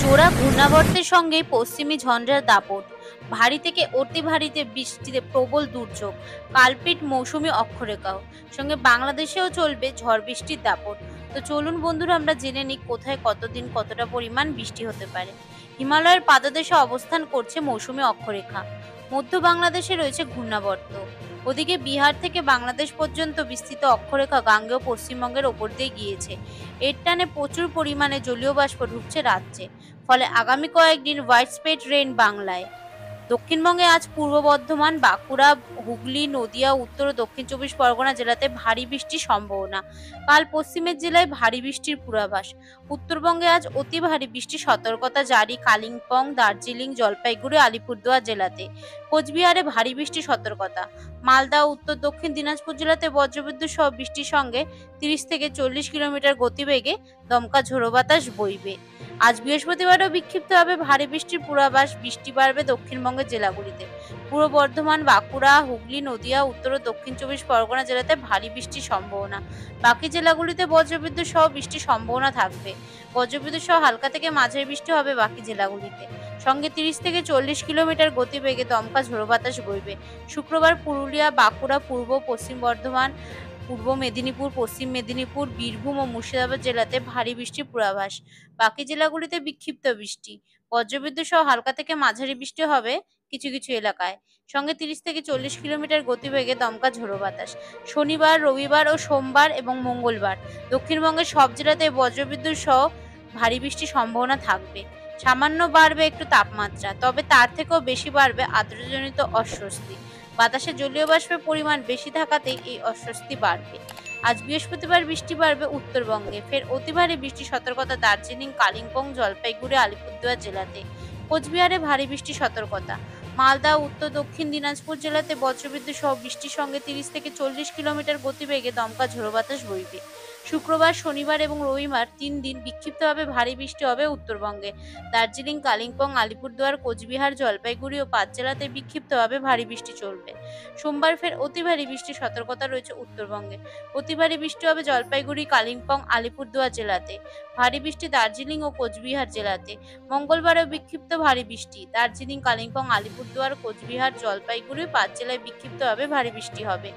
জোড়া ঘূর্ণাবর্তের সঙ্গে পশ্চিমী ঝঞ্ঝার দাপট, ভারী থেকে অতি ভারীতে বৃষ্টিতে প্রবল দুর্যোগ, কালপিট মৌসুমী অক্ষরেখাও, সঙ্গে বাংলাদেশেও চলবে ঝড় বৃষ্টির দাপট। তো চলুন বন্ধুরা, আমরা জেনে নিই কোথায় কতদিন কতটা পরিমাণ বৃষ্টি হতে পারে। হিমালয়ের পাদদেশে অবস্থান করছে মৌসুমী অক্ষরেখা। মধ্য বাংলাদেশে রয়েছে ঘূর্ণাবর্ত। ওদিকে বিহার থেকে বাংলাদেশ পর্যন্ত বিস্তৃত অক্ষরেখা গাঙ্গেয় পশ্চিমবঙ্গের ওপর দিয়ে গিয়েছে। এর টানে প্রচুর পরিমাণে জলীয় বাষ্প ঢুকছে রাজ্যে। ফলে আগামী কয়েকদিন হোয়াইট স্পট রেইন বাংলায়। দক্ষিণবঙ্গে আজ পূর্ব বর্ধমান, বাঁকুড়া, হুগলি, নদিয়া, উত্তর ও দক্ষিণ 24 পরগনা জেলাতে ভারী বৃষ্টির সম্ভাবনা। কাল পশ্চিমের জেলায় ভারী বৃষ্টির পূর্বাভাস। উত্তরবঙ্গে আজ অতি ভারী বৃষ্টির সতর্কতা জারি কালিম্পং, দার্জিলিং, জলপাইগুড়ি, আলিপুরদুয়ার জেলাতে। কোচবিহারে ভারী বৃষ্টির সতর্কতা। মালদা, উত্তর দক্ষিণ দিনাজপুর জেলাতে বজ্রবিদ্যুৎ সহ বৃষ্টির সঙ্গে 30 থেকে 40 কিলোমিটার গতিবেগে দমকা ঝোড়ো বাতাস বইবে। আজ বৃহস্পতিবারও বিক্ষিপ্তভাবে ভারী বৃষ্টির পূর্বাভাস। বৃষ্টি বাড়বে দক্ষিণবঙ্গের জেলাগুলিতে। পূর্ব বর্ধমান, বাঁকুড়া, হুগলি, নদিয়া, উত্তর ও দক্ষিণ 24 পরগনা জেলাতে ভারী বৃষ্টির সম্ভাবনা। বাকি জেলাগুলিতে বজ্রবিদ্যুৎ সহ বৃষ্টির সম্ভাবনা থাকবে। বজ্রবিদ্যুৎ সহ হালকা থেকে মাঝারি বৃষ্টি হবে বাকি জেলাগুলিতে। সঙ্গে 30 থেকে 40 কিলোমিটার গতিবেগে দমকা ঝোড়ো বাতাস বইবে। শুক্রবার পুরুলিয়া, বাঁকুড়া, পূর্ব পশ্চিম বর্ধমান, পূর্ব মেদিনীপুর, পশ্চিম মেদিনীপুর, বীরভূম ও মুর্শিদাবাদ জেলাতে ভারী বৃষ্টির পূর্বাভাস। বাকি জেলাগুলিতে বিক্ষিপ্ত বৃষ্টি। বজ্রবিদ্যুৎ সহ হালকা থেকে মাঝারি বৃষ্টি হবে কিছু কিছু এলাকায়। সঙ্গে 30 থেকে 40 কিলোমিটার গতিবেগে দমকা ঝোড়ো বাতাস। শনিবার, রবিবার ও সোমবার এবং মঙ্গলবার দক্ষিণবঙ্গের সব জেলাতে বজ্রবিদ্যুৎ সহ ভারী বৃষ্টির সম্ভাবনা থাকবে। সামান্য বাড়বে একটু তাপমাত্রা, তবে তার থেকেও বেশি বাড়বে আর্দ্রতাজনিত অস্বস্তি। বাতাসে জলীয় বাষ্পের পরিমাণ বেশি থাকাতেই এই অস্বস্তি বাড়বে। আজ বৃহস্পতিবার বৃষ্টি বাড়বে উত্তরবঙ্গে। ফের অতি ভারী বৃষ্টির সতর্কতা দার্জিলিং, কালিম্পং, জলপাইগুড়ি, আলিপুরদুয়ার জেলাতে। কোচবিহারে ভারী বৃষ্টির সতর্কতা। মালদা, উত্তর দক্ষিণ দিনাজপুর জেলাতে বজ্রবিদ্যুৎ সহ বৃষ্টির সঙ্গে 30 থেকে 40 কিলোমিটার গতিবেগে দমকা ঝোড়ো বাতাস বইবে। শুক্রবার, শনিবার এবং রবিবার 3 দিন বিক্ষিপ্তভাবে ভারী বৃষ্টি হবে উত্তরবঙ্গে। দার্জিলিং, কালিম্পং, আলিপুরদুয়ার, কোচবিহার, জলপাইগুড়ি ও 5 জেলাতে বিক্ষিপ্তভাবে ভারী বৃষ্টি চলবে। সোমবার ফের অতি ভারী বৃষ্টির সতর্কতা রয়েছে উত্তরবঙ্গে। অতি ভারী বৃষ্টি হবে জলপাইগুড়ি, কালিম্পং, আলিপুরদুয়ার জেলাতে। ভারী বৃষ্টি দার্জিলিং ও কোচবিহার জেলাতে। মঙ্গলবারেও বিক্ষিপ্ত ভারী বৃষ্টি। দার্জিলিং, কালিম্পং, আলিপুরদুয়ার, কোচবিহার, জলপাইগুড়ি 5 জেলায় বিক্ষিপ্তভাবে ভারী বৃষ্টি হবে।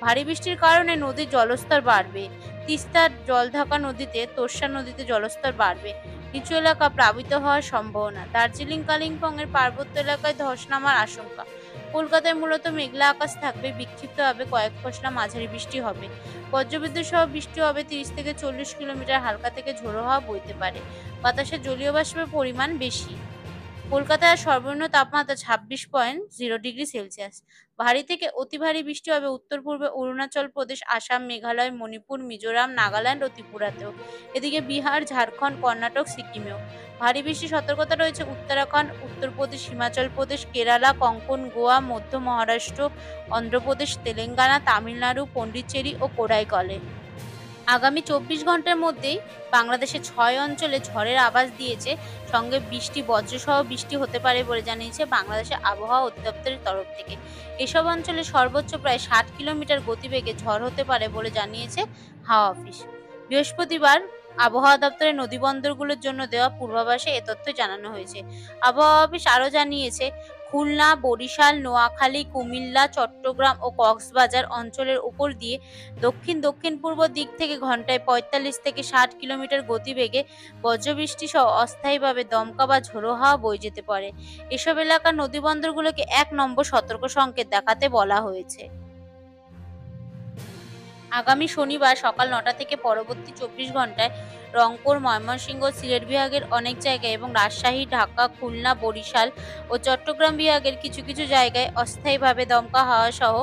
ভারী বৃষ্টির কারণে নদীর জলস্তর বাড়বে। তিস্তার জলঢাকা নদীতে, তোর্ষা নদীতে জলস্তর বাড়বে। নিচু এলাকা প্লাবিত হওয়ার সম্ভাবনা। দার্জিলিং, কালিম্পং এর পার্বত্য এলাকায় ধস নামার আশঙ্কা। কলকাতায় মূলত মেঘলা আকাশ থাকবে। বিক্ষিপ্তভাবে কয়েক পশলা মাঝারি বৃষ্টি হবে। বজ্রবিদ্যুৎ সহ বৃষ্টি হবে। 30 থেকে 40 কিলোমিটার হালকা থেকে ঝোড়ো হাওয়া বইতে পারে। বাতাসে জলীয় বাষ্পের পরিমাণ বেশি। কলকাতায় সর্বনিম্ন তাপমাত্রা 26.0 ডিগ্রি সেলসিয়াস। ভারী থেকে অতি ভারী বৃষ্টি হবে উত্তর পূর্বে অরুণাচল প্রদেশ, আসাম, মেঘালয়, মণিপুর, মিজোরাম, নাগাল্যান্ড ও ত্রিপুরাতেও। এদিকে বিহার, ঝাড়খণ্ড, কর্ণাটক, সিকিমেও। ভারী বৃষ্টির সতর্কতা রয়েছে উত্তরাখণ্ড, উত্তরপ্রদেশ, হিমাচল প্রদেশ, কেরালা, কোঙ্কণ, গোয়া, মধ্য মহারাষ্ট্র, অন্ধ্রপ্রদেশ, তেলেঙ্গানা, তামিলনাড়ু, পন্ডিচেরি ও কোডাইকলে। আগামী 24 ঘন্টার মধ্যেই বাংলাদেশের 6 অঞ্চলে ঝড়ের আভাস দিয়েছে। সঙ্গে বৃষ্টি, বজ্রসহ বৃষ্টি হতে পারে বলে জানিয়েছে বাংলাদেশের আবহাওয়া অধিদপ্তরের তরফ থেকে। এসব অঞ্চলে সর্বোচ্চ প্রায় 60 কিলোমিটার গতিবেগে ঝড় হতে পারে বলে জানিয়েছে হাওয়া অফিস। বৃহস্পতিবার আবহাওয়া দপ্তরের নদীবন্দরগুলোর জন্য দেওয়া পূর্বাভাসে এ তথ্য জানানো হয়েছে। আবহাওয়া অফিস আরও জানিয়েছে, খুলনা, বরিশাল, নোয়াখালী, কুমিল্লা, চট্টগ্রাম ও কক্সবাজার অঞ্চলের উপর দিয়ে দক্ষিণ দক্ষিণ-পূর্ব দিক থেকে ঘন্টায় 45 থেকে 60 কিলোমিটার গতিবেগে বজ্রবৃষ্টি সহ অস্থায়ীভাবে দমকা বা ঝোড়ো হাওয়া বয়ে যেতে পারে। এসব এলাকার নদীবন্দরগুলোকে 1 নম্বর সতর্ক সংকেত দেখাতে বলা হয়েছে। আগামী শনিবার সকাল 9টা থেকে পরবর্তী 24 ঘন্টায় রংপুর, ময়মনসিংহ, সিলেট বিভাগের অনেক জায়গায় এবং রাজশাহী, ঢাকা, খুলনা, বরিশাল ও চট্টগ্রাম বিভাগের কিছু কিছু জায়গায় অস্থায়ীভাবে দমকা হাওয়া সহ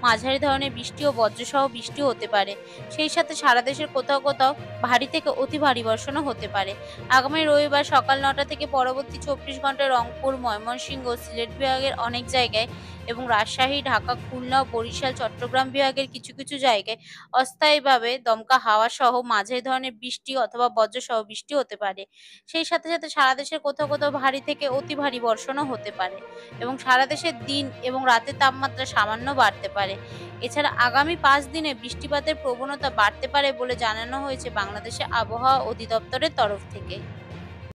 মাঝারি ধরনের বৃষ্টি ও বজ্রসহ বৃষ্টি হতে পারে। সেই সাথে সারা দেশের কোথাও কোথাও ভারী থেকে অতি ভারী বর্ষণও হতে পারে। আগামী রবিবার সকাল 9টা থেকে পরবর্তী 24 ঘন্টায় রংপুর, ময়মনসিংহ, সিলেট বিভাগের অনেক জায়গায় এবং রাজশাহী, ঢাকা, খুলনা, বরিশাল, চট্টগ্রাম বিভাগের কিছু কিছু জায়গায় অস্থায়ীভাবে দমকা হাওয়া সহ মাঝারি ধরনের বৃষ্টি অথবা বজ্রসহ বৃষ্টি হতে পারে। সেই সাথে সাথে সারা দেশের কোথাও কোথাও ভারী থেকে অতি ভারী বর্ষণও হতে পারে এবং সারা দেশের দিন এবং রাতের তাপমাত্রা সামান্য বাড়তে পারে। এছাড়া আগামী 5 দিনে বৃষ্টিপাতের প্রবণতা বাড়তে পারে বলে জানানো হয়েছে বাংলাদেশের আবহাওয়া অধিদপ্তরের তরফ থেকে।